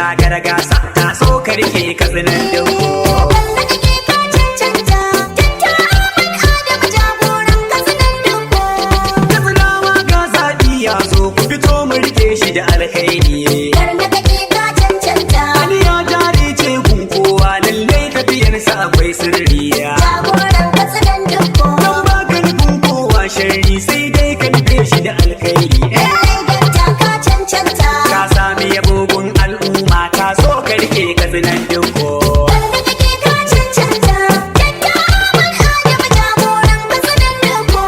gagara gasa ta so ka rike ka tsinan dinko. Wanda kake ka cancanta, Dakta Ahmad Adamu jagoran katsinan dinko. Katsinawa ga zaɓi ya zo ku fito mu rike shi da alkhairi. Wanda kake ka cancanta, Ali ya jari ce gun kowa lallai tafiyarsa akwai sirri. jagoran katsinan dinko. Don ba ka nufin kowa sharri sai dai ka nufe shi da alkhairi. Lallai Dakta ka cancanta, Ka sami yabogun al'umma ka so ka rike ka tsinan dinko. wanda kake ka cancanta, Dakta Ahmad Adamu jagoran katsinan dinko.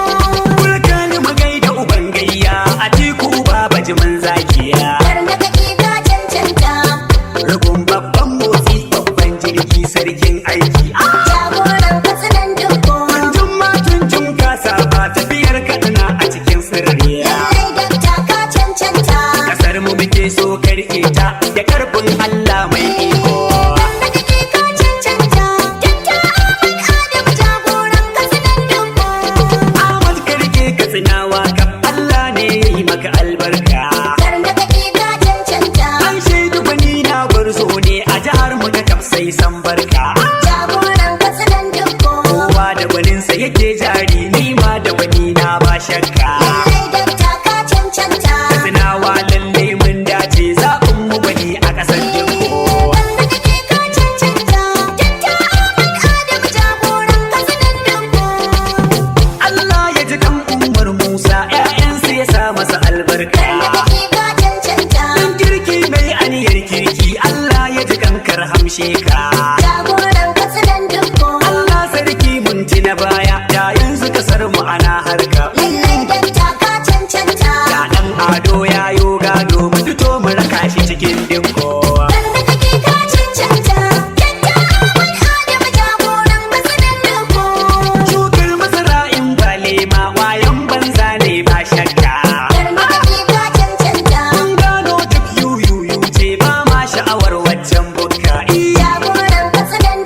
Kulkani mu gaida uban gayya a tiku baba jimin zakiya. Wanda kake ka cancanta, Rugun babban motsi babban jirgi sarkin aiki. jagoran katsinan dinko. Tun ma tun kasa ba tafiyar kaɗana a cikin sirriya. Lallai Dakta ka cancanta, Kasar mu muke so ka rike ta da karfin Allah mai iko. wanda kake ka cancanta, Dakta Ahmad Adamu jagoran katsinan dinko. Ahmad ka rike ka tsinawa kam Allah ne ya yi maka albarka. Wanda kake ka cancanta, An shaidu gwani na gwarzo ne a jihar mu ta tafsai san barka. jagoran katsinan dinko. Kowa da gwaninsa yake jari ni ma da gwani na ba shakka. Lallai Dakta ka cancanta, Tsinawa lalle mun dace zaɓin mu gwani a ƙasar Dinko. wanda kake ka cancanta, Dakta Ahmad Adamu jagoran katsinan dinko. Allah ya ji kan Umar Musa ƴaƴansa ya sa masa albarka. Wanda kake ka cancanta, Dan kirki mai aniyar kirki Allah ya ji kan karhamshe ka. jagoran katsinan dinko. Allah sarki mun ci na baya da yanzu kasar mu ana harka. Lallai Dakta ka cancanta, Da ɗan ado ya yo gado mu fito mu raka shi cikin dinko. wanda kake ka cancanta, Dakta Ahmad Adamu jagoran katsinan dinko. Shukar masara in ba lema wayan banza ne ba shakka. Wanda kake ka cancanta, Mun gano duk yuyuyu ce ba ma sha'awar waccan bukka. jagoran katsinan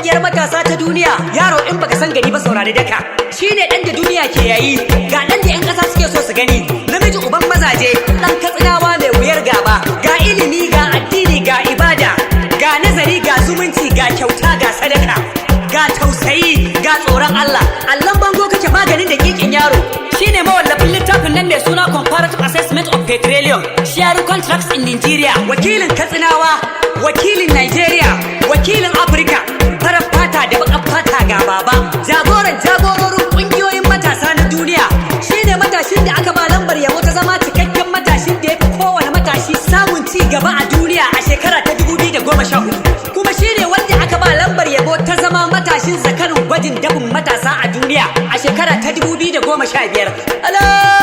kungiyar matasa ta duniya. Yaro in baka san gari ba saurari daka. Shine dan da duniya ke yayi, ga dan da yan kasa suke so su gani. Namiji uban mazaje, dan katsinawa mai wuyar gaba. Ga ilimi, ga addini, ga ibada, ga nazari, ga zumunci, ga kyauta, ga sadaka, ga tausayi, ga tsoron Allah. Allon bango kake maganin da kikin yaro. Shine mawallafin littafin nan mai suna Comparative Assessment of Petroleum Share Contracts in Nigeria. Wakilin Katsinawa, wakilin Nigeria, wakilin Afirka, farar fata da baƙar fata ga baba. Jagororin ƙungiyoyin matasa na duniya. Shine matashin da aka ba lambar yabo ta zama cikakken matashin da ya fi kowane matashi samun ci gaba a duniya a shekara ta 2014. Kuma shine wanda aka ba lambar yabo ta zama matashin zakarin gwajin dabin matasa a duniya a shekara ta 2015.